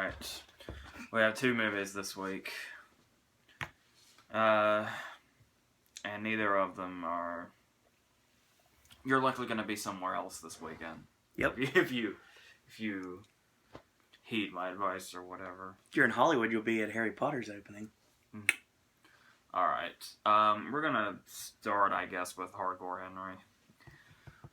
Alright. We have 2 movies this week. And neither of them are... You're likely going to be somewhere else this weekend. Yep. If you heed my advice or whatever. If you're in Hollywood, you'll be at Harry Potter's opening. Alright. We're going to start, I guess, with Hardcore Henry.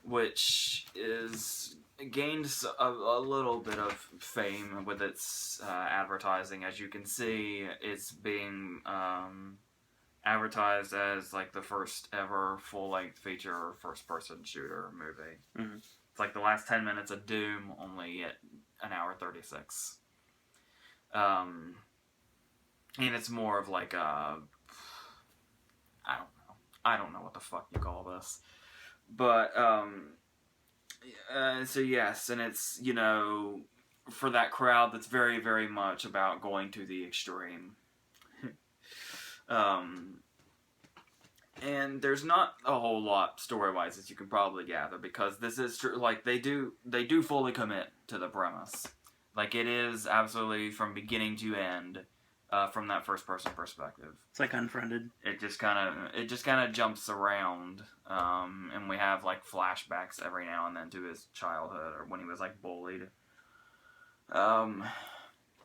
Which is... gained a little bit of fame with its advertising. As you can see, it's being advertised as like the first ever full-length feature first-person shooter movie. Mm-hmm. It's like the last 10 minutes of Doom, only at an hour 36. And it's more of like a... I don't know what the fuck you call this. But, so yes, and it's, you know, for that crowd that's very, very much about going to the extreme. And there's not a whole lot story-wise, as you can probably gather, because this is true. Like, they do fully commit to the premise. Like, it is absolutely from beginning to end, from that first-person perspective. It's like Unfriended. It just kind of jumps around, and we have like flashbacks every now and then to his childhood or when he was like bullied,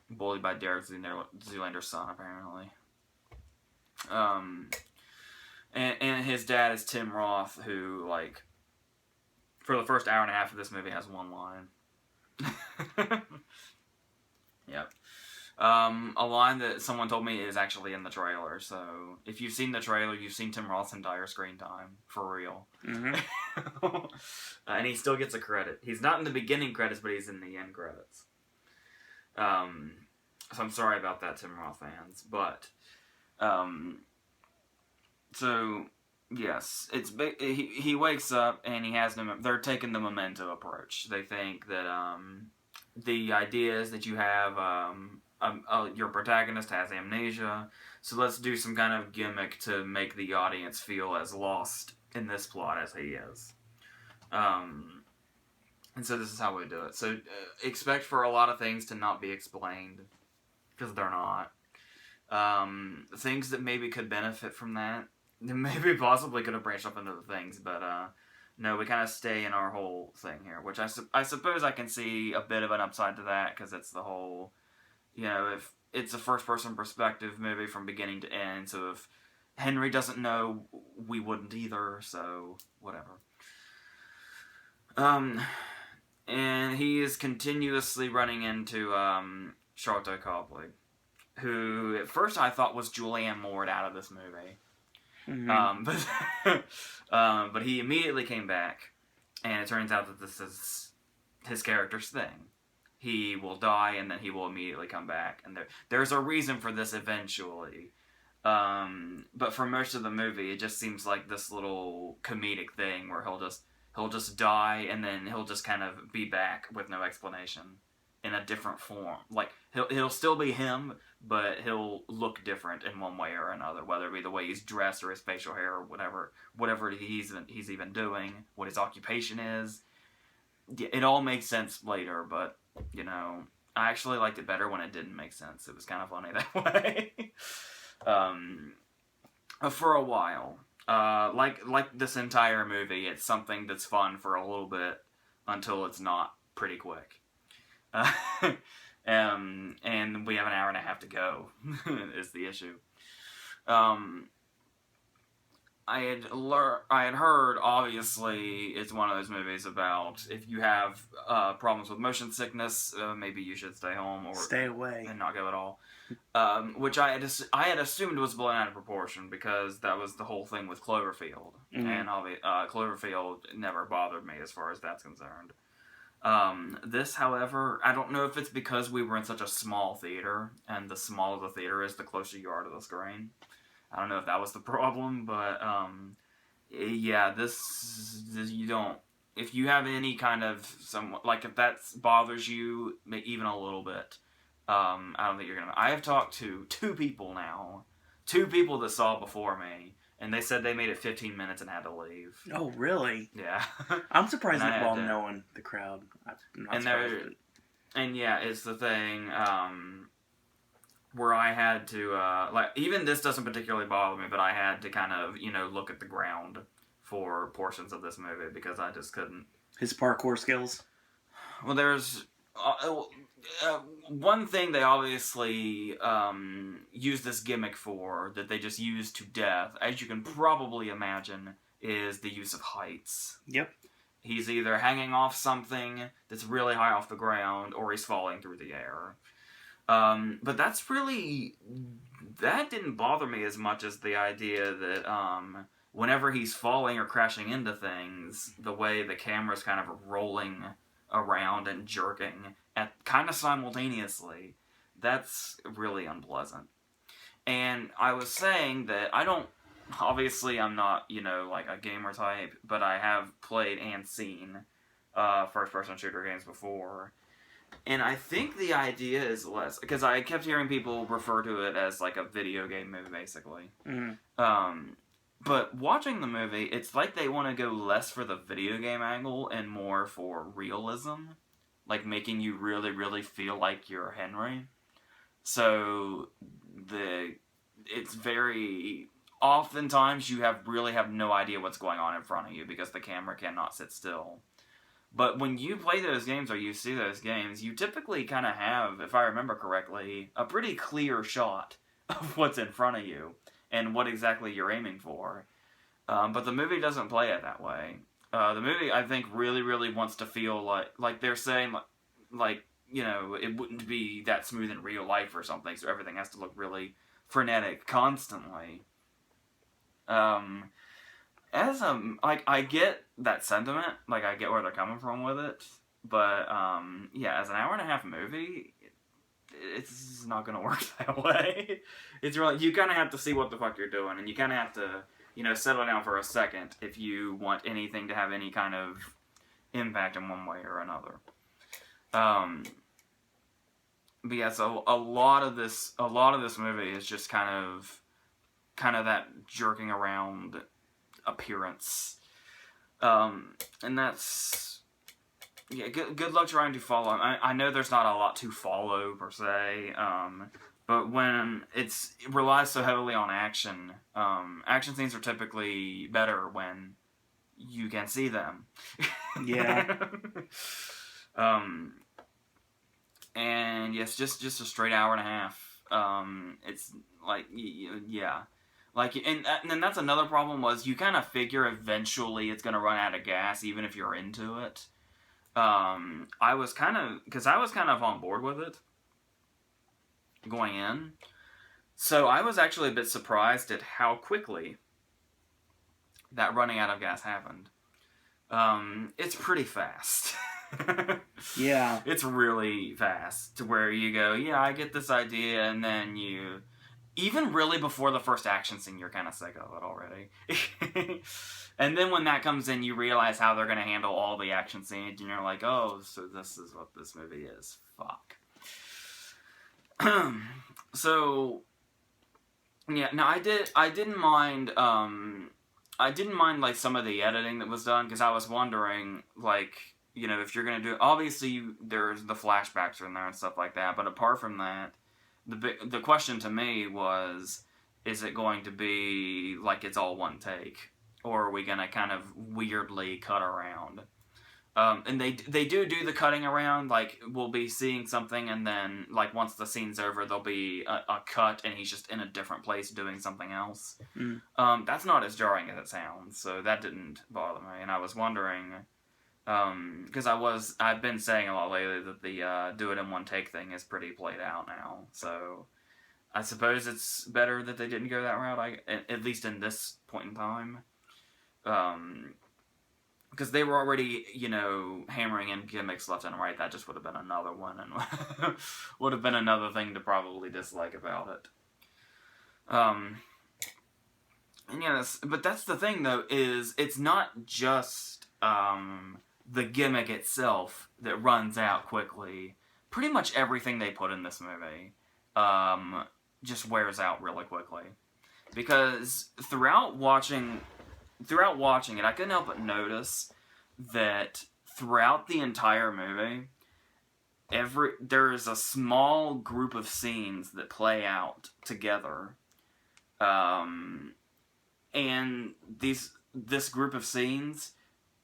bullied by Derek Zoolander's son apparently. And his dad is Tim Roth, who like for the first hour and a half of this movie has one line. Yep. A line that someone told me is actually in the trailer, so if you've seen the trailer, you've seen Tim Roth's entire screen time, for real. Mm-hmm. And he still gets a credit. He's not in the beginning credits, but he's in the end credits. So I'm sorry about that, Tim Roth fans, but, so, yes, he wakes up and he has they're taking the Memento approach. They think that, the idea is that you have, your protagonist has amnesia, so let's do some kind of gimmick to make the audience feel as lost in this plot as he is. And so this is how we do it. So expect for a lot of things to not be explained, because they're not. Things that maybe could benefit from that, maybe possibly could have branched up into the things, but no, we kind of stay in our whole thing here, which I suppose I can see a bit of an upside to that, because it's the whole... You know, if it's a first-person perspective movie from beginning to end, so if Henry doesn't know, we wouldn't either, so whatever. And he is continuously running into Charlotte Copley, who at first I thought was Julianne Moore out of this movie. Mm-hmm. But he immediately came back, and it turns out that this is his character's thing. He will die, and then he will immediately come back. And there's a reason for this eventually. But for most of the movie, it just seems like this little comedic thing where he'll just die, and then he'll just kind of be back with no explanation in a different form. Like, he'll still be him, but he'll look different in one way or another, whether it be the way he's dressed or his facial hair or whatever he's even doing, what his occupation is. It all makes sense later, but... You know, I actually liked it better when it didn't make sense. It was kind of funny that way. For a while. Like this entire movie, it's something that's fun for a little bit until it's not pretty quick. And we have an hour and a half to go, is the issue. I had heard, obviously, it's one of those movies about if you have problems with motion sickness, maybe you should stay home or stay away and not go at all. Which I had assumed was blown out of proportion, because that was the whole thing with Cloverfield, and Cloverfield never bothered me as far as that's concerned. This, however, I don't know if it's because we were in such a small theater, and the smaller the theater is, the closer you are to the screen. I don't know if that was the problem, but, yeah, this you don't, if you have any kind of, like, if that bothers you, even a little bit, I don't think you're gonna, I have talked to 2 people that saw before me, and they said they made it 15 minutes and had to leave. Oh, really? Yeah. I'm surprised that while knowing the crowd, I'm not surprised. And yeah, it's the thing, where I had to, like, even this doesn't particularly bother me, but I had to kind of, look at the ground for portions of this movie because I just couldn't. His parkour skills. Well, there's one thing they obviously use this gimmick for that they just use to death, as you can probably imagine, is the use of heights. Yep. He's either hanging off something that's really high off the ground, or he's falling through the air. But that didn't bother me as much as the idea that whenever he's falling or crashing into things, the way the camera's kind of rolling around and jerking at kind of simultaneously, that's really unpleasant. And I was saying that obviously I'm not, like a gamer type, but I have played and seen first-person shooter games before. And I think the idea is less, because I kept hearing people refer to it as like a video game movie, basically. Mm-hmm. But watching the movie, it's like they want to go less for the video game angle and more for realism. Like making you really, really feel like you're Henry. So it's very... Oftentimes you really have no idea what's going on in front of you because the camera cannot sit still. But when you play those games or you see those games, you typically kind of have, if I remember correctly, a pretty clear shot of what's in front of you and what exactly you're aiming for. But the movie doesn't play it that way. The movie, I think, really, really wants to feel like they're saying, like, it wouldn't be that smooth in real life or something, so everything has to look really frenetic constantly. I get that sentiment, like, I get where they're coming from with it, but, yeah, as an hour and a half movie, it's not gonna work that way. It's really, you kind of have to see what the fuck you're doing, and you kind of have to, settle down for a second if you want anything to have any kind of impact in one way or another. But yeah, so a lot of this movie is just kind of that jerking around appearance. And that's... Yeah, good luck trying to follow. I know there's not a lot to follow, per se, but when it relies so heavily on action, action scenes are typically better when you can see them. Yeah. And yes, just a straight hour and a half. It's like, yeah. Like, and that's another problem, was you kind of figure eventually it's going to run out of gas, even if you're into it. I was kind of on board with it going in. So I was actually a bit surprised at how quickly that running out of gas happened. It's pretty fast. Yeah. It's really fast to where you go, yeah, I get this idea, and then you... Even really before the first action scene, you're kind of sick of it already. And then when that comes in, you realize how they're going to handle all the action scenes, and you're like, oh, so this is what this movie is. Fuck. So, yeah, no, I didn't mind, like, some of the editing that was done, because I was wondering, like, if you're going to do... Obviously, there's the flashbacks in there and stuff like that, but apart from that, the question to me was, is it going to be like it's all one take, or are we going to kind of weirdly cut around? And they do the cutting around, like, we'll be seeing something, and then, like, once the scene's over, there'll be a cut, and he's just in a different place doing something else. Mm. That's not as jarring as it sounds, so that didn't bother me, and I was wondering... because I've been saying a lot lately that the do it in one take thing is pretty played out now. So I suppose it's better that they didn't go that route, at least in this point in time. Because they were already, hammering in gimmicks left and right. That just would have been another one, and would have been another thing to probably dislike about it. And yeah, but that's the thing, though, is it's not just... the gimmick itself that runs out quickly. Pretty much everything they put in this movie just wears out really quickly. Because throughout watching it, I couldn't help but notice that throughout the entire movie, there's a small group of scenes that play out together, and this group of scenes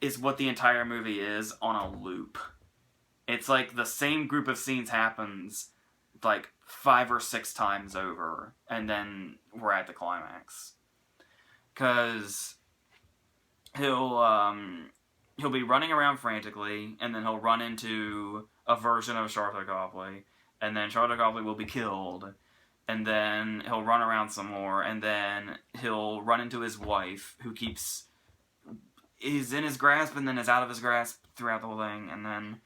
is what the entire movie is on a loop. It's like the same group of scenes happens like 5 or 6 times over, and then we're at the climax. Because he'll be running around frantically, and then he'll run into a version of Charlotte Copley, and then Charlotte Copley will be killed, and then he'll run around some more, and then he'll run into his wife, who is in his grasp and then is out of his grasp throughout the whole thing, and then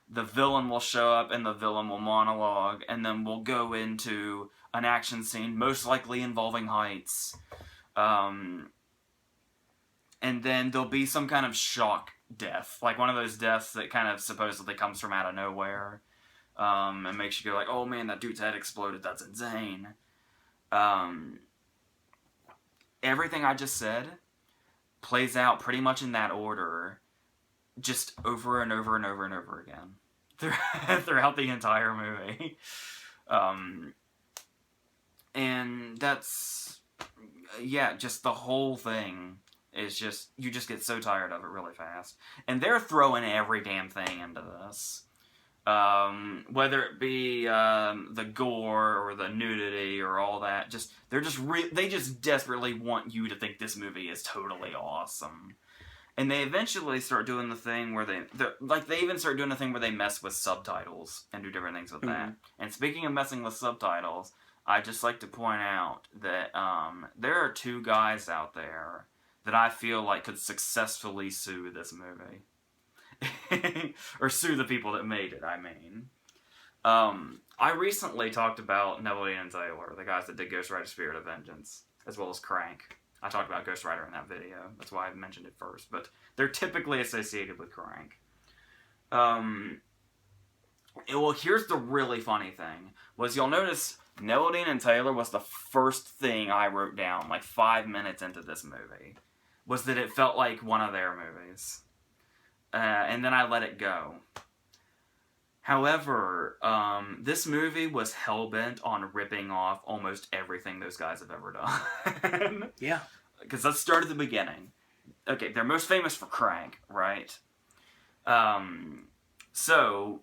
the villain will show up, and the villain will monologue, and then we'll go into an action scene, most likely involving heights. And then there'll be some kind of shock death, like one of those deaths that kind of supposedly comes from out of nowhere, and makes you go like, oh man, that dude's head exploded, that's insane. Everything I just said plays out pretty much in that order, just over and over and over and over again throughout the entire movie. And that's, yeah, just the whole thing is just, you just get so tired of it really fast. And they're throwing every damn thing into this. Whether it be the gore or the nudity or all that, they just desperately want you to think this movie is totally awesome. And they eventually start doing the thing where they even start doing a thing where they mess with subtitles and do different things with that. And speaking of messing with subtitles, I'd just like to point out that there are 2 guys out there that I feel like could successfully sue this movie. Or sue the people that made it, I mean. I recently talked about Neville and Taylor, the guys that did Ghost Rider Spirit of Vengeance, as well as Crank. I talked about Ghost Rider in that video. That's why I mentioned it first. But they're typically associated with Crank. Well, here's the really funny thing. Was you'll notice Neville and Taylor was the first thing I wrote down, like 5 minutes into this movie. Was that it felt like one of their movies. And then I let it go. However, this movie was hell-bent on ripping off almost everything those guys have ever done. Yeah. Because let's start at the beginning. Okay, they're most famous for Crank, right? So,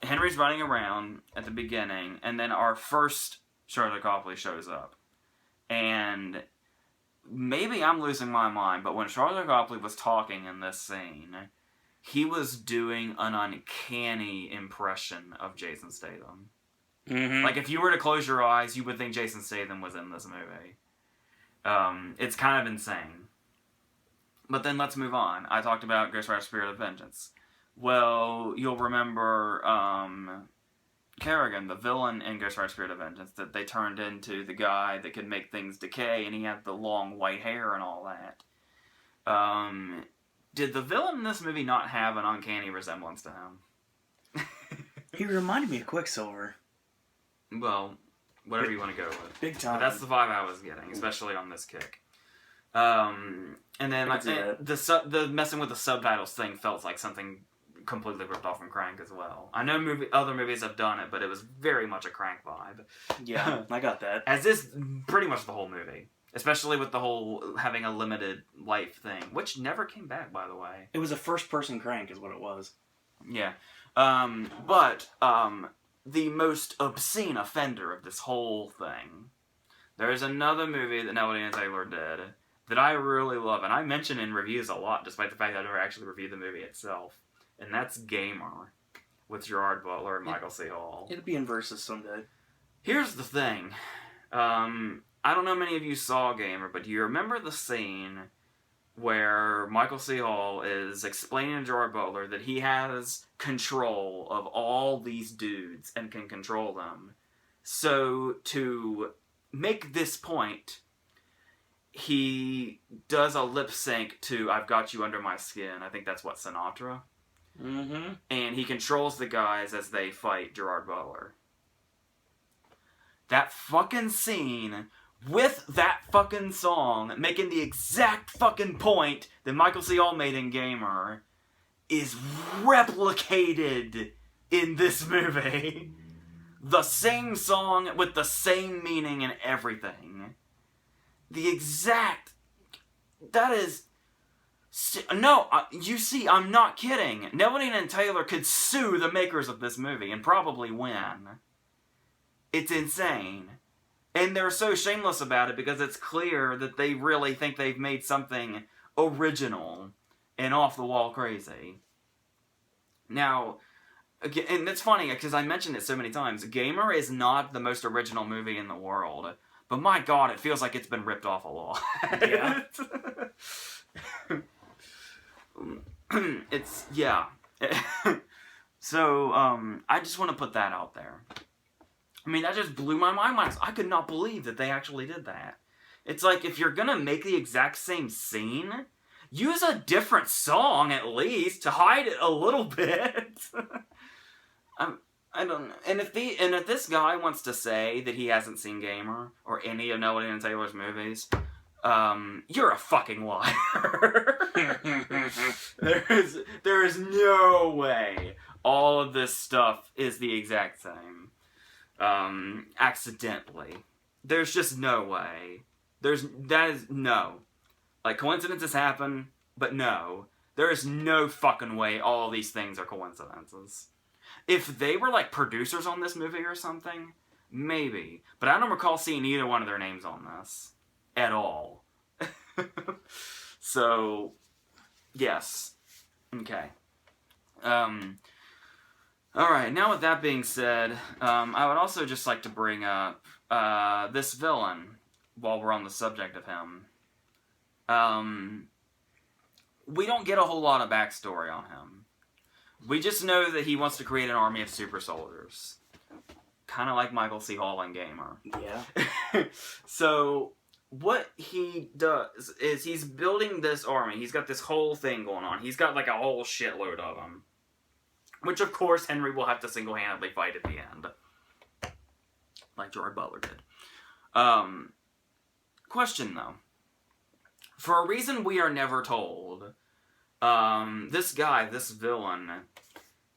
Henry's running around at the beginning, and then our first Charlotte Copley shows up. And maybe I'm losing my mind, but when Charlotte Copley was talking in this scene, he was doing an uncanny impression of Jason Statham. Mm-hmm. Like, if you were to close your eyes, you would think Jason Statham was in this movie. It's kind of insane. But then let's move on. I talked about Ghost Rider Spirit of Vengeance. Well, you'll remember Kerrigan, the villain in Ghost Rider Spirit of Vengeance, that they turned into the guy that could make things decay, and he had the long white hair and all that. Did the villain in this movie not have an uncanny resemblance to him? He reminded me of Quicksilver. Well, whatever you want to go with. Big time. But that's the vibe I was getting, especially on this kick. And then the messing with the subtitles thing felt like something completely ripped off from Crank as well. I know other movies have done it, but it was very much a Crank vibe. Yeah, I got that. As is pretty much the whole movie. Especially with the whole having a limited life thing, which never came back, by the way. It was a first-person Crank is what it was. Yeah. But the most obscene offender of this whole thing, there's another movie that Neville and Taylor did that I really love, and I mention in reviews a lot, despite the fact that I never actually reviewed the movie itself. And that's Gamer, with Gerard Butler and Michael C. Hall. It'll be in Versus someday. Here's the thing. I don't know many of you saw Gamer, but do you remember the scene where Michael C. Hall is explaining to Gerard Butler that he has control of all these dudes and can control them? So, to make this point, he does a lip sync to I've Got You Under My Skin. I think that's what, Sinatra? Mm-hmm. And he controls the guys as they fight Gerard Butler. That fucking scene with that fucking song making the exact fucking point that Michael C. Hall made in Gamer is replicated in this movie. The same song with the same meaning and everything. The exact... That is... No, you see, I'm not kidding. Nobody and Taylor could sue the makers of this movie and probably win. It's insane. And they're so shameless about it because it's clear that they really think they've made something original and off-the-wall crazy. Now, and it's funny because I mentioned it so many times, Gamer is not the most original movie in the world. But my God, it feels like it's been ripped off a lot. Yeah. It's, yeah. So, I just want to put that out there. I mean, that just blew my mind. I could not believe that they actually did that. It's like, if you're gonna make the exact same scene, use a different song at least to hide it a little bit. I don't know. And if this guy wants to say that he hasn't seen Gamer or any of Nolan and Taylor's movies, you're a fucking liar. There is no way all of this stuff is the exact same. Accidentally. There's just no way. No. Like, coincidences happen, but no. There is no fucking way all these things are coincidences. If they were, like, producers on this movie or something, maybe. But I don't recall seeing either one of their names on this. At all. So, yes. Okay. Alright, now with that being said, I would also just like to bring up this villain while we're on the subject of him. We don't get a whole lot of backstory on him. We just know that he wants to create an army of super soldiers. Kind of like Michael C. Hall in Gamer. Yeah. So, what he does is he's building this army. He's got this whole thing going on. He's got like a whole shitload of them. Which, of course, Henry will have to single-handedly fight at the end. Like Gerard Butler did. Question, though. For a reason we are never told, this guy, this villain,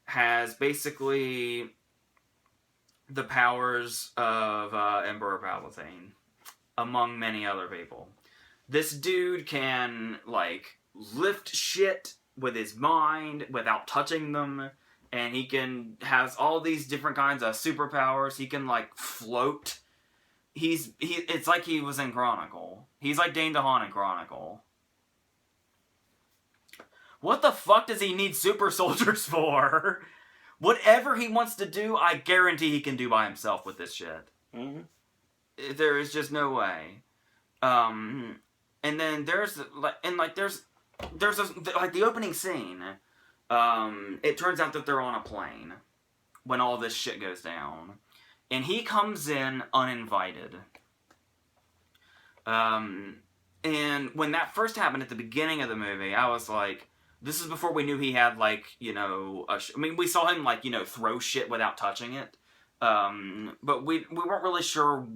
has basically the powers of Emperor Palpatine, among many other people. This dude can, like, lift shit with his mind without touching them. And he has all these different kinds of superpowers. He can, like, float. It's like he was in Chronicle. He's like Dane DeHaan in Chronicle. What the fuck does he need super soldiers for? Whatever he wants to do, I guarantee he can do by himself with this shit. Mm-hmm. There is just no way. And then there's the opening scene. It turns out that they're on a plane when all this shit goes down. And he comes in uninvited. And when that first happened at the beginning of the movie, I was like, this is before we knew he had, like, you know, we saw him, like, you know, throw shit without touching it. But we weren't really sure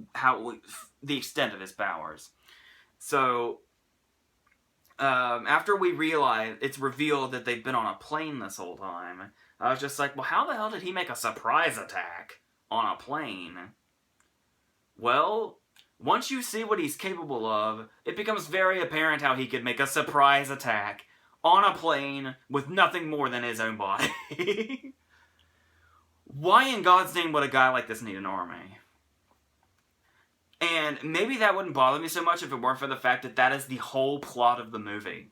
the extent of his powers. So, after we realized, it's revealed that they've been on a plane this whole time, I was just like, well, how the hell did he make a surprise attack on a plane? Well, once you see what he's capable of, it becomes very apparent how he could make a surprise attack on a plane with nothing more than his own body. Why in God's name would a guy like this need an army? And maybe that wouldn't bother me so much if it weren't for the fact that that is the whole plot of the movie.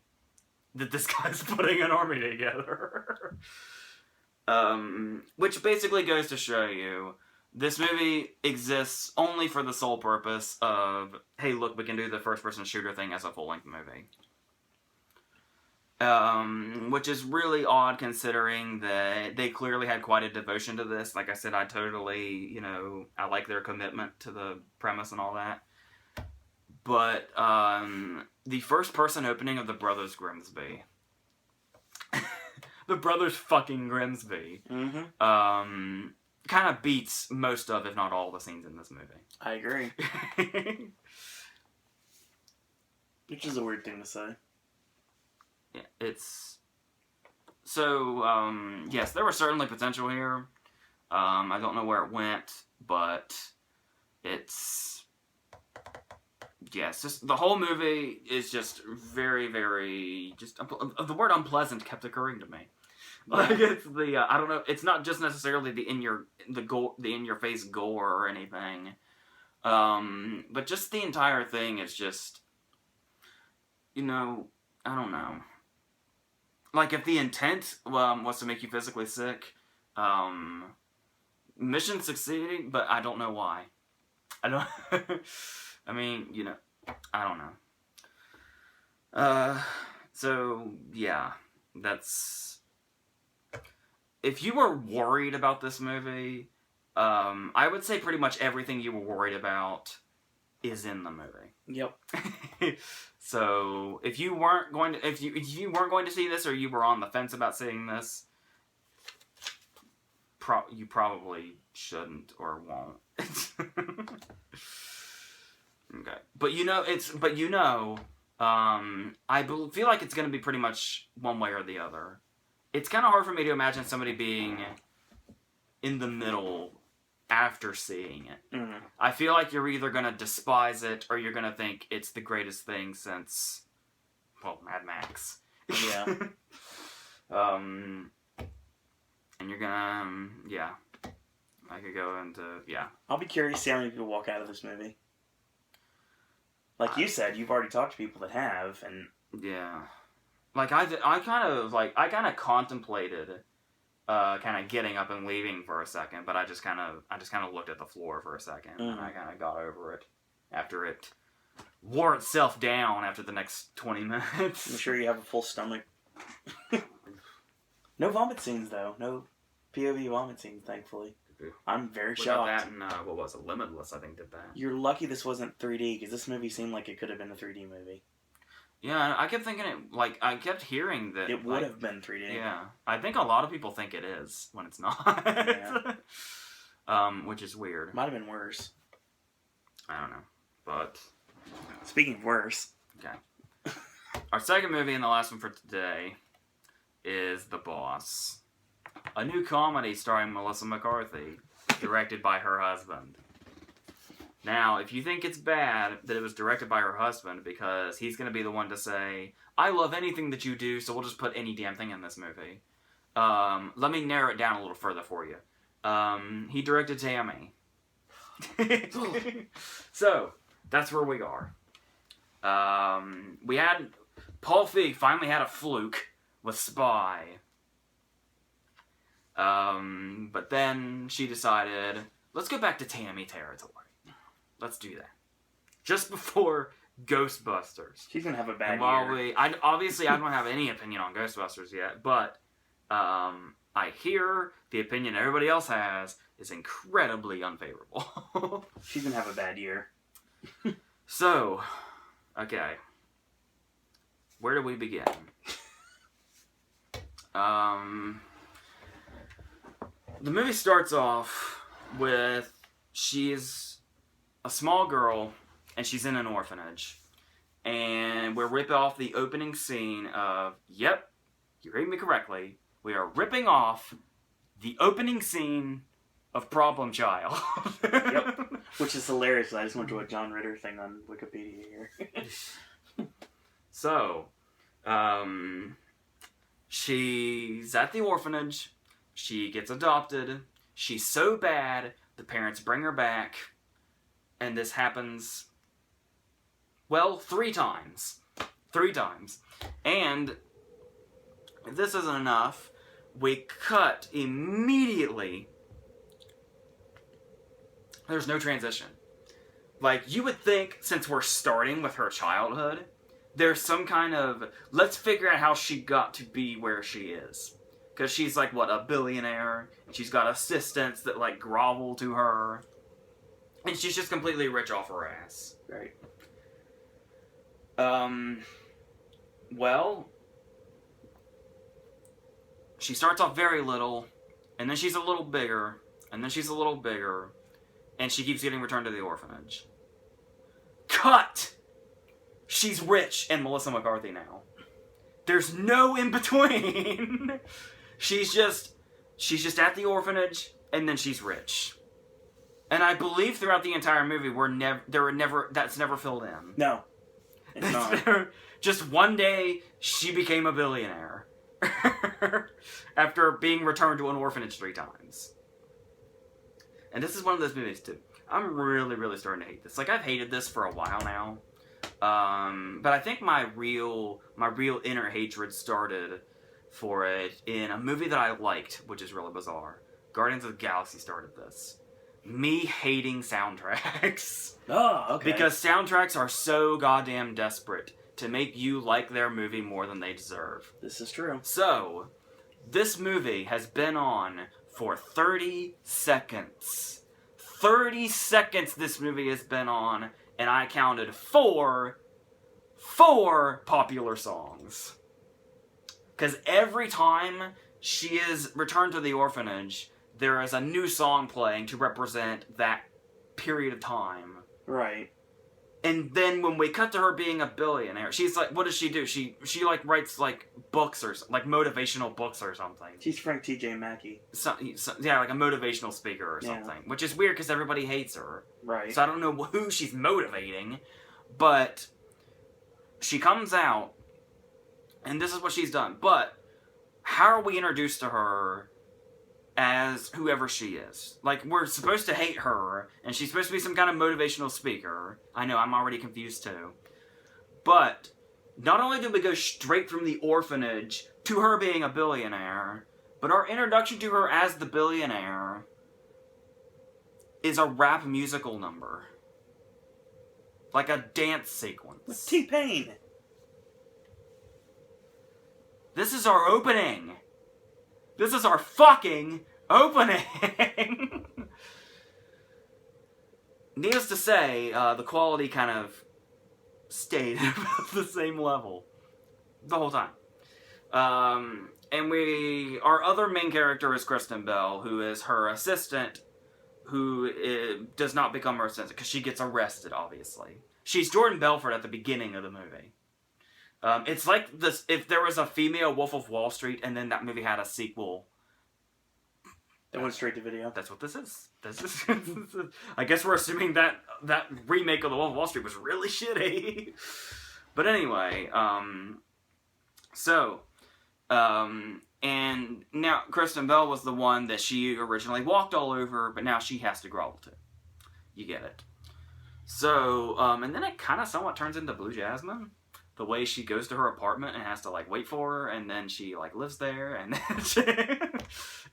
That this guy's putting an army together. Which basically goes to show you, this movie exists only for the sole purpose of, hey look, we can do the first-person shooter thing as a full-length movie. Which is really odd considering that they clearly had quite a devotion to this. Like I said, I totally, I like their commitment to the premise and all that. But, the first person opening of the Brothers Grimsby. The Brothers fucking Grimsby. Mm-hmm. Kind of beats most of, if not all, the scenes in this movie. I agree. Which is a weird thing to say. Yeah, it's... So, yes, there was certainly potential here. I don't know where it went, but it's just the whole movie is just very, very the word unpleasant kept occurring to me. Like it's the I don't know. It's not just necessarily the in your face gore or anything, but just the entire thing is just, I don't know. Like if the intent was to make you physically sick, mission succeeding, but I don't know why. I don't. I mean, I don't know. So yeah, that's. If you were worried about this movie, I would say pretty much everything you were worried about is in the movie. Yep. So if you weren't going to see this, or you were on the fence about seeing this, you probably shouldn't or won't. Okay, but I feel like it's going to be pretty much one way or the other. It's kind of hard for me to imagine somebody being in the middle after seeing it. Mm-hmm. I feel like you're either going to despise it or you're going to think it's the greatest thing since, Mad Max. Yeah. And you're going to, I could go into, I'll be curious to see how many people walk out of this movie. Like you said, you've already talked to people that have, and... Yeah. Like, I kind of contemplated, kind of getting up and leaving for a second, but I just kind of looked at the floor for a second, and I kind of got over it after it wore itself down after the next 20 minutes. I'm sure you have a full stomach. No vomit scenes, though. No POV vomit scenes, thankfully. I'm very shocked. That and, what was it? Limitless, I think, did that. You're lucky this wasn't 3D, because this movie seemed like it could have been a 3D movie. Yeah, I kept thinking I kept hearing that... It would have been 3D. Yeah. I think a lot of people think it is, when it's not. Yeah. Which is weird. Might have been worse. I don't know. But... Speaking of worse... Okay. Our second movie and the last one for today is The Boss. A new comedy starring Melissa McCarthy, directed by her husband. Now, if you think it's bad that it was directed by her husband because he's going to be the one to say, I love anything that you do, so we'll just put any damn thing in this movie. Let me narrow it down a little further for you. He directed Tammy. So, that's where we are. Paul Feig finally had a fluke with Spy. But then she decided, let's go back to Tammy territory. Let's do that. Just before Ghostbusters. She's going to have a bad year. Obviously, I don't have any opinion on Ghostbusters yet, but I hear the opinion everybody else has is incredibly unfavorable. She's going to have a bad year. So, okay. Where do we begin? The movie starts off with she's a small girl and she's in an orphanage. And we're ripping off the opening scene of, yep, you heard me correctly, we are ripping off the opening scene of Problem Child. Yep. Which is hilarious. I just went to a John Ritter thing on Wikipedia here. So, she's at the orphanage. She gets adopted. She's so bad, the parents bring her back. And this happens, 3 times. 3 times. And if this isn't enough, we cut immediately. There's no transition. Like, you would think, since we're starting with her childhood, there's some kind of, let's figure out how she got to be where she is. Because she's like, a billionaire, and she's got assistants that, grovel to her. And she's just completely rich off her ass. Right. She starts off very little, and then she's a little bigger, and then she's a little bigger, and she keeps getting returned to the orphanage. Cut! She's rich and Melissa McCarthy now. There's no in between. She's just at the orphanage. and then she's rich. And I believe throughout the entire movie, that's never filled in. No, it's not. Just one day, she became a billionaire. After being returned to an orphanage 3 times. And this is one of those movies, too. I'm really, really starting to hate this. Like, I've hated this for a while now. But I think my real inner hatred started for it in a movie that I liked, which is really bizarre. Guardians of the Galaxy started this. Me hating soundtracks. Oh, okay. Because soundtracks are so goddamn desperate to make you like their movie more than they deserve. This is true. So, this movie has been on for 30 seconds. 30 seconds this movie has been on, and I counted four popular songs. Because every time she is returned to the orphanage, there is a new song playing to represent that period of time. Right. And then when we cut to her being a billionaire, she's like, what does she do? She like writes like books or like motivational books or something. She's Frank T.J. Mackey. Yeah, like a motivational speaker or something, which is weird because everybody hates her. Right. So I don't know who she's motivating, but she comes out, and this is what she's done. But how are we introduced to her as whoever she is? Like, we're supposed to hate her, and she's supposed to be some kind of motivational speaker. I know, I'm already confused too. But not only did we go straight from the orphanage to her being a billionaire, but our introduction to her as the billionaire is a rap musical number. Like a dance sequence. With T-Pain. This is our opening. This is our fucking opening. Needless to say, the quality kind of stayed about the same level the whole time. And our other main character is Kristen Bell, who is her assistant, who does not become her assistant because she gets arrested, obviously. She's Jordan Belfort at the beginning of the movie. It's like this, if there was a female Wolf of Wall Street and then that movie had a sequel. That went straight to video. That's what this is. I guess we're assuming that remake of the Wolf of Wall Street was really shitty. But anyway, and now Kristen Bell was the one that she originally walked all over, but now she has to grovel to. You get it. So, and then it kind of somewhat turns into Blue Jasmine. The way she goes to her apartment and has to, like, wait for her, and then she, like, lives there, and then she...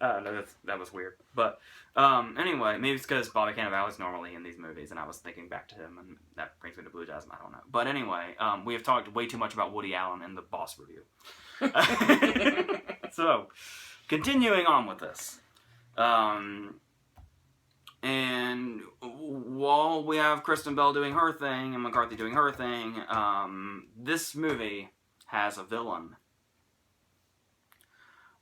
I don't know, that was weird. But, anyway, maybe it's because Bobby Cannavale is normally in these movies, and I was thinking back to him, and that brings me to Blue Jasmine, I don't know. But anyway, we have talked way too much about Woody Allen in the Boss review. So, continuing on with this. And while we have Kristen Bell doing her thing and McCarthy doing her thing, this movie has a villain.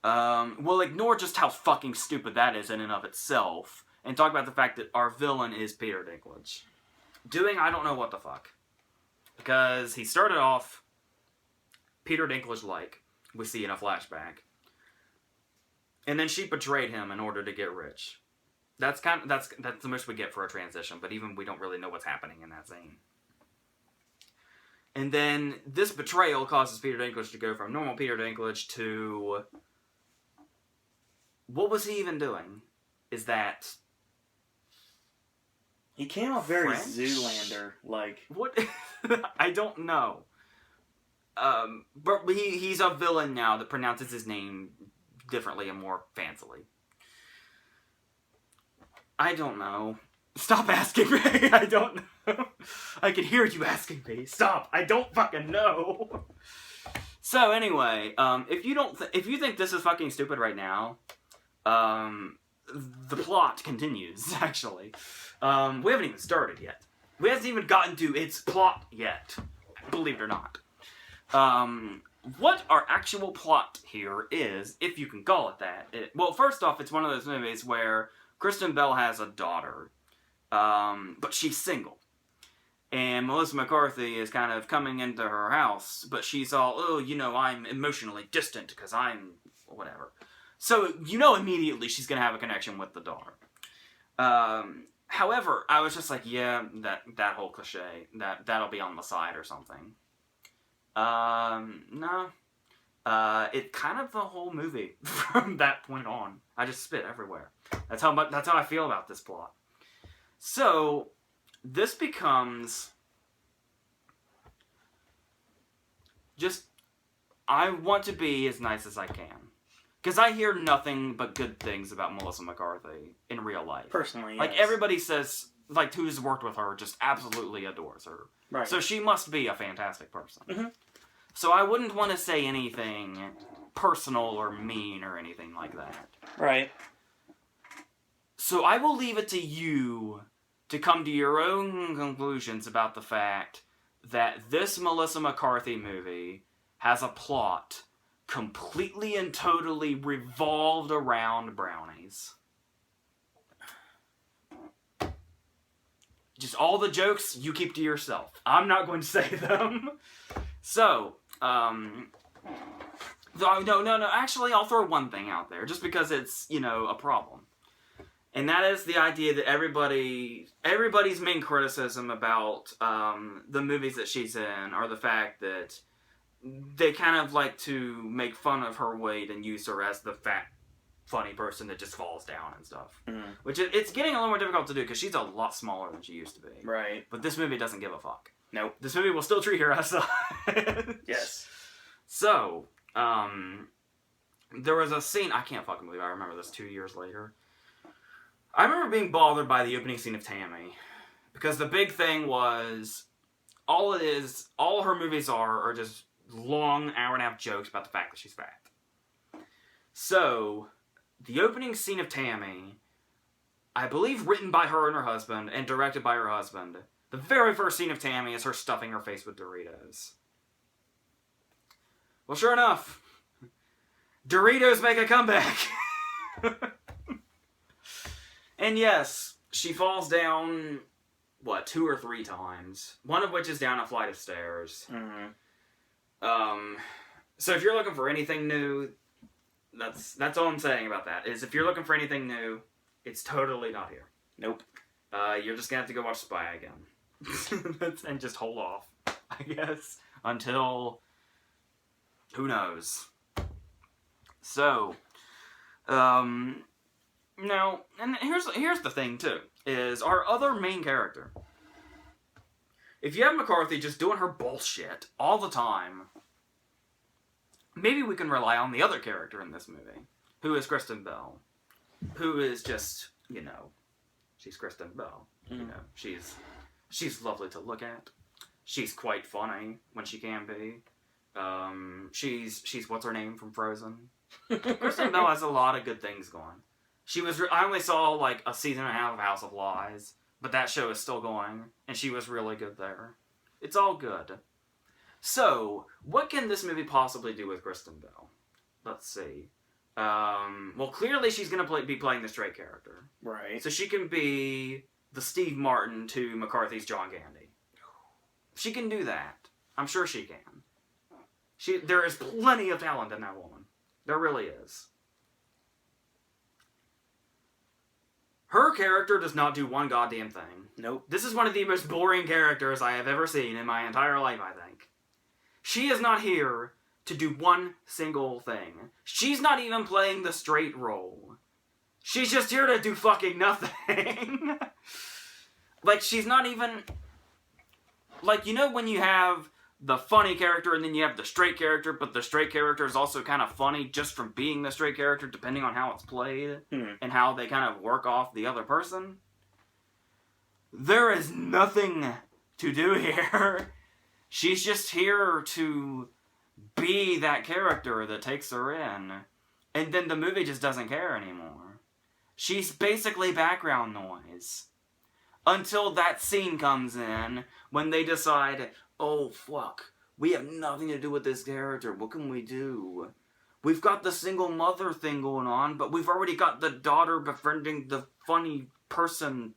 We'll ignore just how fucking stupid that is in and of itself, and talk about the fact that our villain is Peter Dinklage. Doing I don't know what the fuck. Because he started off Peter Dinklage-like, we see in a flashback. And then she betrayed him in order to get rich. That's the most we get for a transition, but even we don't really know what's happening in that scene. And then this betrayal causes Peter Dinklage to go from normal Peter Dinklage to... What was he even doing? Is that... He came off very French? Zoolander, like... What? I don't know. But he's a villain now that pronounces his name differently and more fancily. I don't know. Stop asking me. I don't know. I can hear you asking me. Stop. I don't fucking know. So anyway, if you think this is fucking stupid right now, the plot continues. Actually, we haven't even started yet. We haven't even gotten to its plot yet. Believe it or not. What our actual plot here is, if you can call it that. Well, first off, it's one of those movies where Kristen Bell has a daughter, but she's single. And Melissa McCarthy is kind of coming into her house, but she's all, I'm emotionally distant because I'm whatever. So, immediately she's going to have a connection with the daughter. However, I was just like, yeah, that whole cliche, that'll be on the side or something. No. It kind of the whole movie from that point on. I just spit everywhere. That's how I feel about this plot. So, this becomes just, I want to be as nice as I can. Because I hear nothing but good things about Melissa McCarthy in real life. Personally, yes. Like, everybody says, like, who's worked with her just absolutely adores her. Right. So she must be a fantastic person. Mm-hmm. So I wouldn't want to say anything personal or mean or anything like that. Right. So I will leave it to you to come to your own conclusions about the fact that this Melissa McCarthy movie has a plot completely and totally revolved around brownies. Just all the jokes you keep to yourself. I'm not going to say them. So, no, actually I'll throw one thing out there, just because it's, a problem. And that is the idea that everybody's main criticism about the movies that she's in are the fact that they kind of like to make fun of her weight and use her as the fat, funny person that just falls down and stuff. Mm. Which it's getting a little more difficult to do because she's a lot smaller than she used to be. Right. But this movie doesn't give a fuck. Nope. This movie will still treat her as such. Yes. So, there was a scene, I can't fucking believe I remember this 2 years later. I remember being bothered by the opening scene of Tammy. Because the big thing was, all her movies are just long hour-and-a-half jokes about the fact that she's fat. So, the opening scene of Tammy, I believe written by her and her husband, and directed by her husband, the very first scene of Tammy is her stuffing her face with Doritos. Well, sure enough, Doritos make a comeback. And yes, she falls down, 2 or 3 times. One of which is down a flight of stairs. Mm-hmm. So if you're looking for anything new, that's all I'm saying about that, is if you're looking for anything new, it's totally not here. Nope. You're just gonna have to go watch Spy again. And just hold off, I guess, until, who knows. So, now, and here's the thing, too, is our other main character. If you have McCarthy just doing her bullshit all the time, maybe we can rely on the other character in this movie, who is Kristen Bell, who is just, she's Kristen Bell. Mm. She's lovely to look at. She's quite funny when she can be. She's what's her name from Frozen? Kristen Bell has a lot of good things going. I only saw a season and a half of House of Lies, but that show is still going, and she was really good there. It's all good. So, what can this movie possibly do with Kristen Bell? Let's see. Well, clearly she's going to be playing the straight character. Right. So she can be the Steve Martin to McCarthy's John Candy. She can do that. I'm sure she can. There is plenty of talent in that woman. There really is. Her character does not do one goddamn thing. Nope. This is one of the most boring characters I have ever seen in my entire life, I think. She is not here to do one single thing. She's not even playing the straight role. She's just here to do fucking nothing. She's not even... when you have the funny character and then you have the straight character, but the straight character is also kind of funny just from being the straight character, depending on how it's played and how they kind of work off the other person. There is nothing to do here. She's just here to be that character that takes her in. And then the movie just doesn't care anymore. She's basically background noise. Until that scene comes in when they decide, oh, fuck, we have nothing to do with this character. What can we do? We've got the single mother thing going on, but we've already got the daughter befriending the funny person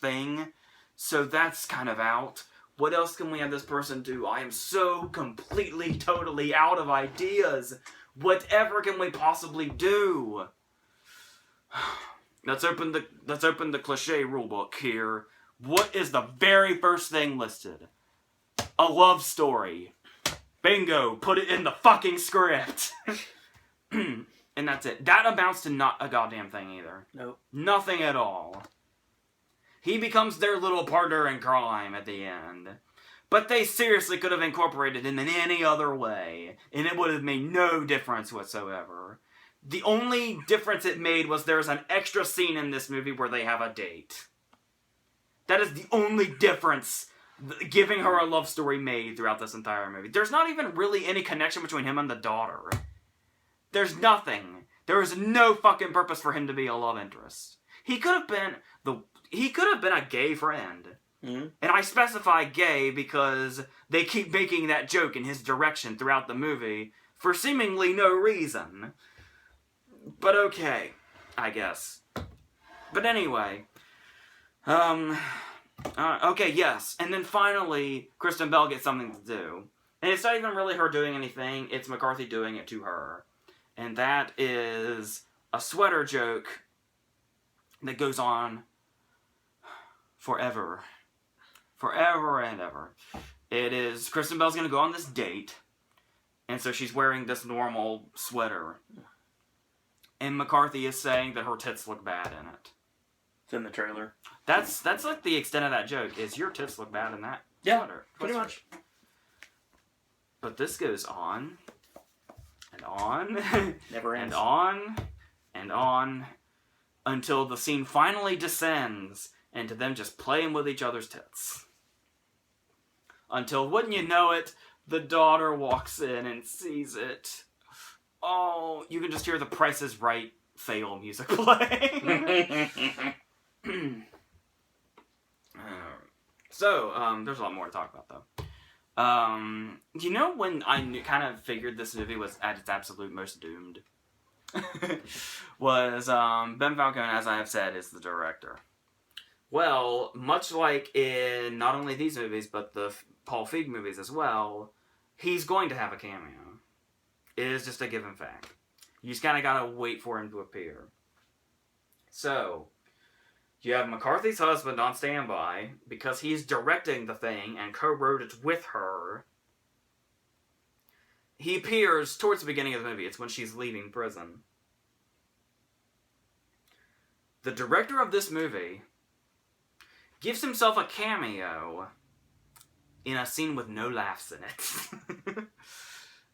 thing, so that's kind of out. What else can we have this person do? I am so completely, totally out of ideas. Whatever can we possibly do? Let's open the cliche rulebook here. What is the very first thing listed? A love story. Bingo! Put it in the fucking script! And that's it. That amounts to not a goddamn thing either. Nope. Nothing at all. He becomes their little partner in crime at the end. But they seriously could have incorporated him in any other way, and it would have made no difference whatsoever. The only difference it made was there's an extra scene in this movie where they have a date. That is the only difference giving her a love story made throughout this entire movie. There's not even really any connection between him and the daughter. There's nothing. There is no fucking purpose for him to be a love interest. He could have been a gay friend. Mm-hmm. And I specify gay because they keep making that joke in his direction throughout the movie for seemingly no reason. But okay, I guess. But anyway, okay, yes. And then finally, Kristen Bell gets something to do. And it's not even really her doing anything, it's McCarthy doing it to her. And that is a sweater joke that goes on forever. Forever and ever. It is, Kristen Bell's gonna go on this date, and so she's wearing this normal sweater. And McCarthy is saying that her tits look bad in it. It's in the trailer. That's like the extent of that joke, is your tits look bad in that sweater. Pretty much. But this goes on, and on, Never ends. and on, and on, until the scene finally descends into them just playing with each other's tits. Until, wouldn't you know it, the daughter walks in and sees it. Oh, you can just hear the Price is Right fail music playing. So, there's a lot more to talk about, though. You know when I kind of figured this movie was at its absolute most doomed? Was, Ben Falcone, as I have said, is the director. Well, much like in not only these movies, but the Paul Feig movies as well, he's going to have a cameo. It is just a given fact. You just kind of gotta wait for him to appear. So, you have McCarthy's husband on standby, because he's directing the thing and co-wrote it with her. He appears towards the beginning of the movie. It's when she's leaving prison. The director of this movie gives himself a cameo in a scene with no laughs in it.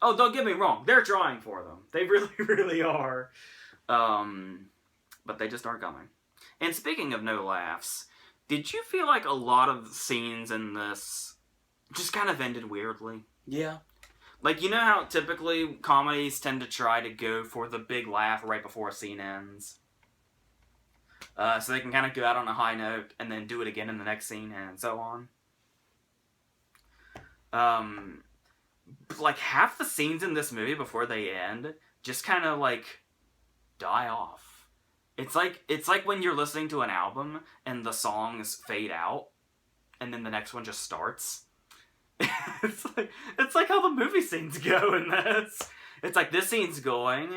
Oh, don't get me wrong. They're trying for them. They really, really are. But they just aren't coming. And speaking of no laughs, did you feel like a lot of scenes in this just kind of ended weirdly? Yeah. Like, you know how typically comedies tend to try to go for the big laugh right before a scene ends? So they can kind of go out on a high note and then do it again in the next scene and so on. Like, half the scenes in this movie before they end just kind of, like, die off. It's like when you're listening to an album and the songs fade out and then the next one just starts. It's like how the movie scenes go in this. It's like this scene's going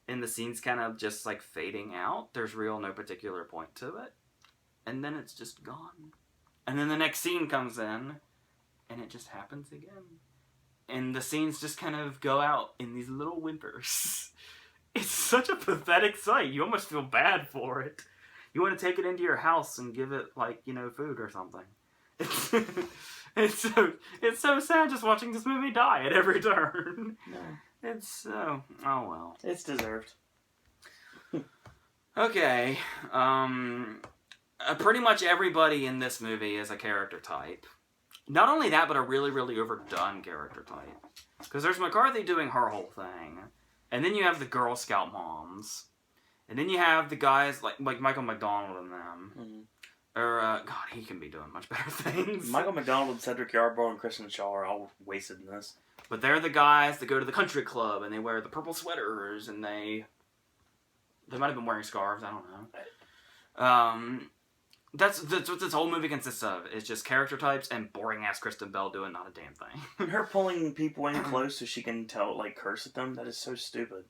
and the scene's kind of just like fading out. There's no particular point to it. And then it's just gone. And then the next scene comes in and it just happens again. And the scenes just kind of go out in these little whimpers. It's such a pathetic sight. You almost feel bad for it. You want to take it into your house and give it, like, food or something. It's so sad just watching this movie die at every turn. No. It's so... Oh, well. It's deserved. Okay. Pretty much everybody in this movie is a character type. Not only that, but a really, really overdone character type. Because there's McCarthy doing her whole thing. And then you have the Girl Scout moms. And then you have the guys like Michael McDonald and them. Mm-hmm. Or, God, he can be doing much better things. Michael McDonald, Cedric Yarbrough, and Kristen Shaw are all wasted in this. But they're the guys that go to the country club and they wear the purple sweaters and they might have been wearing scarves, I don't know. That's what this whole movie consists of. It's just character types and boring ass Kristen Bell doing not a damn thing. Her pulling people in close so she can curse at them. That is so stupid.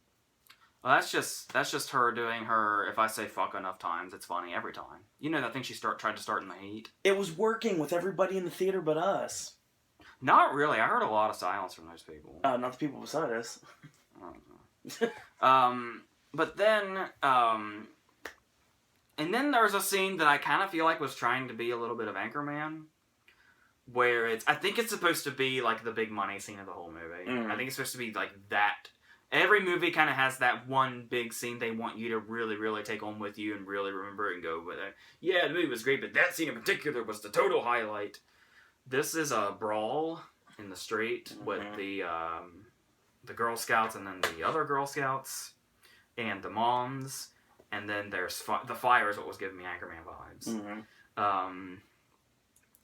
Well, that's just her doing her. If I say fuck enough times, it's funny every time. You know that thing she tried to start in the Heat. It was working with everybody in the theater but us. Not really. I heard a lot of silence from those people. Not the people beside us. I don't know. But then, and then there's a scene that I kind of feel like was trying to be a little bit of Anchorman, where I think it's supposed to be like the big money scene of the whole movie. Mm. I think it's supposed to be like that. Every movie kind of has that one big scene they want you to really, really take home with you and really remember and go with it. Yeah, the movie was great, but that scene in particular was the total highlight. This is a brawl in the street with the Girl Scouts and then the other Girl Scouts and the moms, and then there's the fire is what was giving me Anchorman vibes. Mm-hmm.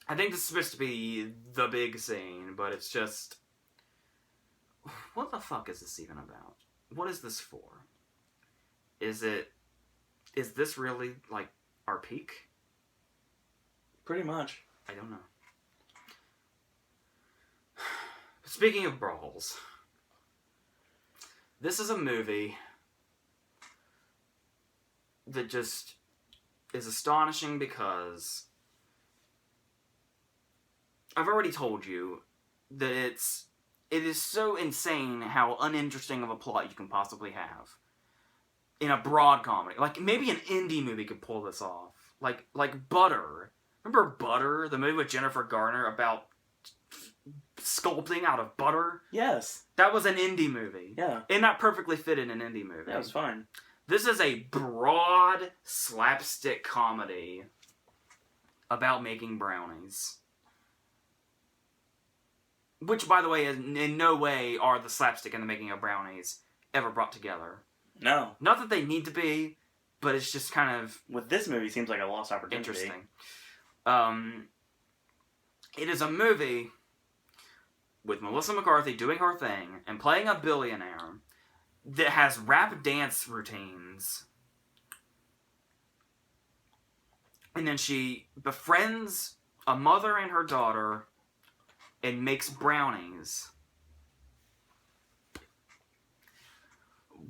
I think this is supposed to be the big scene, but it's just... What the fuck is this even about? What is this for? Is this really, like, our peak? Pretty much. I don't know. Speaking of brawls, this is a movie that just is astonishing because I've already told you that it is so insane how uninteresting of a plot you can possibly have in a broad comedy. Like, maybe an indie movie could pull this off. Like Butter. Remember Butter? The movie with Jennifer Garner about sculpting out of butter? Yes. That was an indie movie. Yeah. And that perfectly fit in an indie movie. That was fine. This is a broad slapstick comedy about making brownies. Which, by the way, in no way are the slapstick and the making of brownies ever brought together. No. Not that they need to be, but it's just kind of... With this movie, seems like a lost opportunity. Interesting. It is a movie with Melissa McCarthy doing her thing and playing a billionaire that has rap dance routines. And then she befriends a mother and her daughter and makes brownies.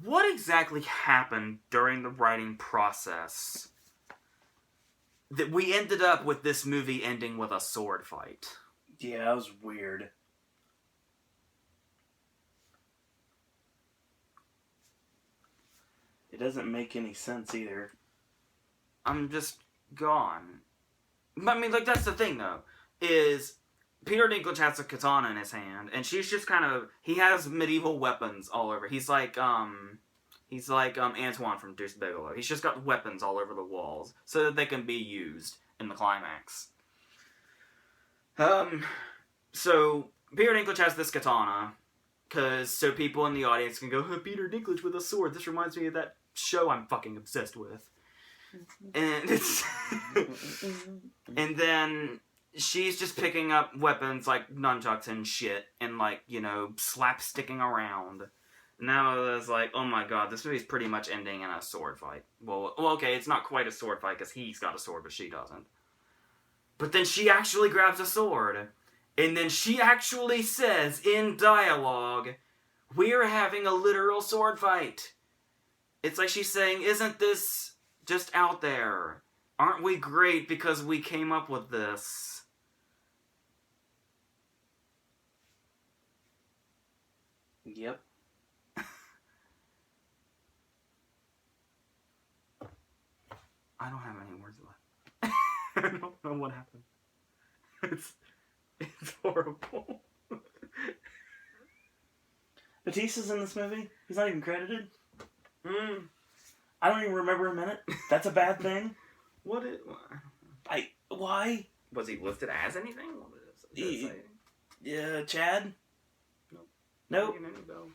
What exactly happened during the writing process that we ended up with this movie ending with a sword fight? Yeah, that was weird. It doesn't make any sense either. I'm just gone. I mean, like, that's the thing, though, is Peter Dinklage has a katana in his hand, and she's just kind of... He has medieval weapons all over. He's like Antoine from Deuce Bigalow. He's just got weapons all over the walls so that they can be used in the climax. So Peter Dinklage has this katana, so people in the audience can go, Peter Dinklage with a sword. This reminds me of that show I'm fucking obsessed with. And it's... and then she's just picking up weapons like nunchucks and shit and, like, you know, slapsticking around. Now it's like, oh my god, this movie's pretty much ending in a sword fight. Well, okay, it's not quite a sword fight because he's got a sword, but she doesn't. But then she actually grabs a sword. And then she actually says in dialogue, we're having a literal sword fight. It's like she's saying, isn't this just out there? Aren't we great because we came up with this? Yep. I don't have any words left. I don't know what happened. It's horrible. Batista's in this movie? He's not even credited? I don't even remember him in it. That's a bad thing. Why? Was he listed as anything? What did it say? Yeah, Chad? Nope. Nope. Not any bells.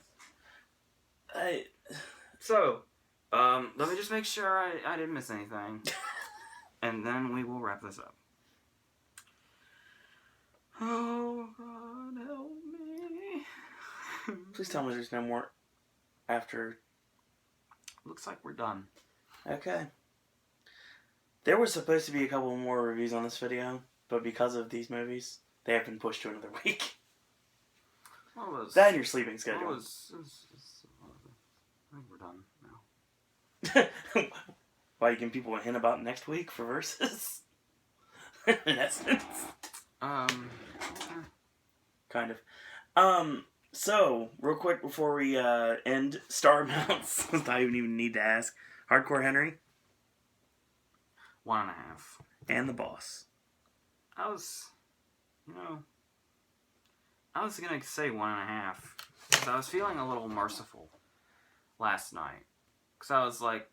So, let me just make sure I didn't miss anything. And then we will wrap this up. Oh, God, help me. Please tell me there's no more after. Looks like we're done. Okay. There was supposed to be a couple more reviews on this video, but because of these movies, they have been pushed to another week. That and your sleeping schedule. I think we're done now. Why, you giving people a hint about next week for Versus? In essence. Kind of. So, real quick before we end, star amounts. I don't even need to ask. Hardcore Henry. 1.5. And The Boss. I was gonna say 1.5. Because I was feeling a little merciful last night. Because I was like,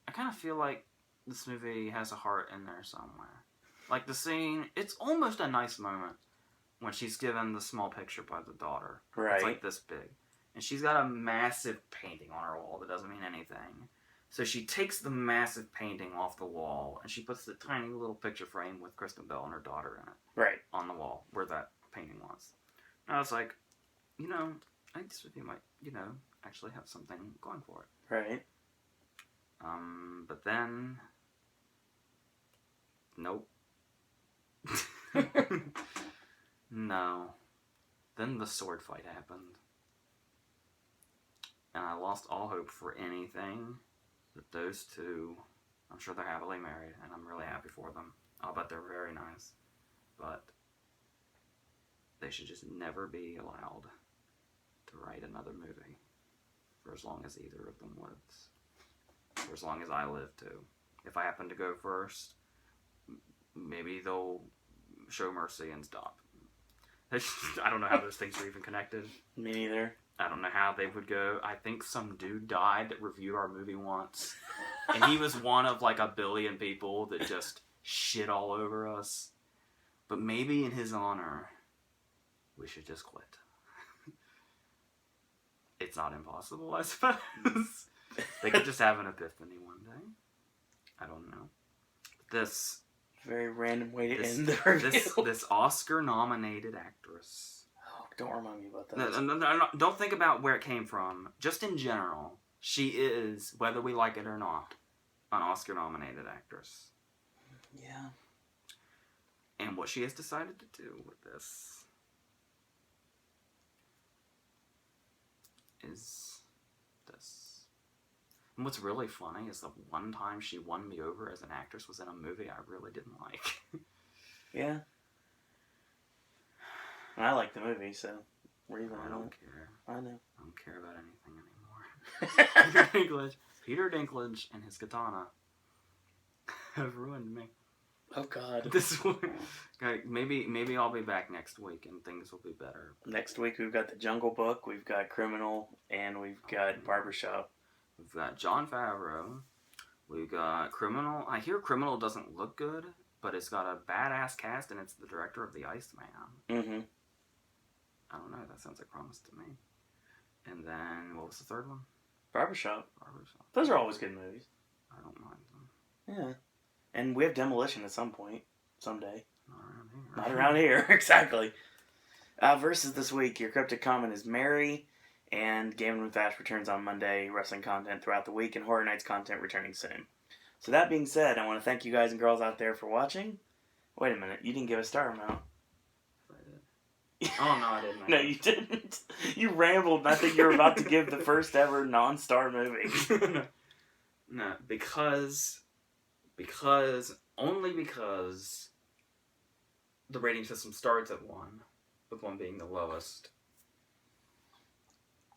I kind of feel like this movie has a heart in there somewhere. Like the scene, it's almost a nice moment when she's given the small picture by the daughter. Right. It's like this big. And she's got a massive painting on her wall that doesn't mean anything. So she takes the massive painting off the wall and she puts the tiny little picture frame with Kristen Bell and her daughter in it. Right. On the wall where that painting was. And I was like, I think this movie might, actually have something going for it. Right. But then, nope. No. Then the sword fight happened. And I lost all hope for anything that those two, I'm sure they're happily married, and I'm really happy for them. I'll bet they're very nice. But they should just never be allowed to write another movie for as long as either of them lives. For as long as I live, too. If I happen to go first, maybe they'll show mercy and stop. I don't know how those things are even connected. Me neither. I don't know how they would go. I think some dude died that reviewed our movie once. And he was one of like 1 billion people that just shit all over us. But maybe in his honor, we should just quit. It's not impossible, I suppose. They could just have an epiphany one day. I don't know. This very random way to end the review. This Oscar-nominated actress. Oh, don't remind me about that. No, don't think about where it came from. Just in general, she is, whether we like it or not, an Oscar-nominated actress. Yeah. And what she has decided to do with this is this. And what's really funny is the one time she won me over as an actress was in a movie I really didn't like. Yeah. I like the movie, so we're even. I don't care. I know. I don't care about anything anymore. Peter Dinklage and his katana have ruined me. Oh God. This one, okay, maybe I'll be back next week and things will be better. Next week we've got The Jungle Book, we've got Criminal, and we've got Barbershop. We've got Jon Favreau. We've got Criminal. I hear Criminal doesn't look good, but it's got a badass cast and it's the director of The Iceman. Mm-hmm. I don't know. That sounds like promise to me. And then, what was the third one? Barbershop. Those are always good movies. I don't mind them. Yeah. And we have Demolition at some point. Someday. Not around here. Not around here. Exactly. Versus this week, your cryptic comment is Mary, and Gaming with Ash returns on Monday, wrestling content throughout the week, and Horror Nights content returning soon. So that being said, I want to thank you guys and girls out there for watching. Wait a minute, you didn't give a star amount. Oh, no, I didn't. No, you didn't. You rambled, and I think you were about to give the first ever non-star movie. No, because the rating system starts at 1, with 1 being the lowest.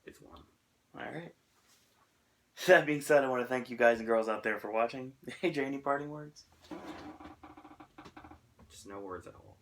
It's 1. Alright. That being said, I want to thank you guys and girls out there for watching. Hey, Jay, any parting words? Just no words at all.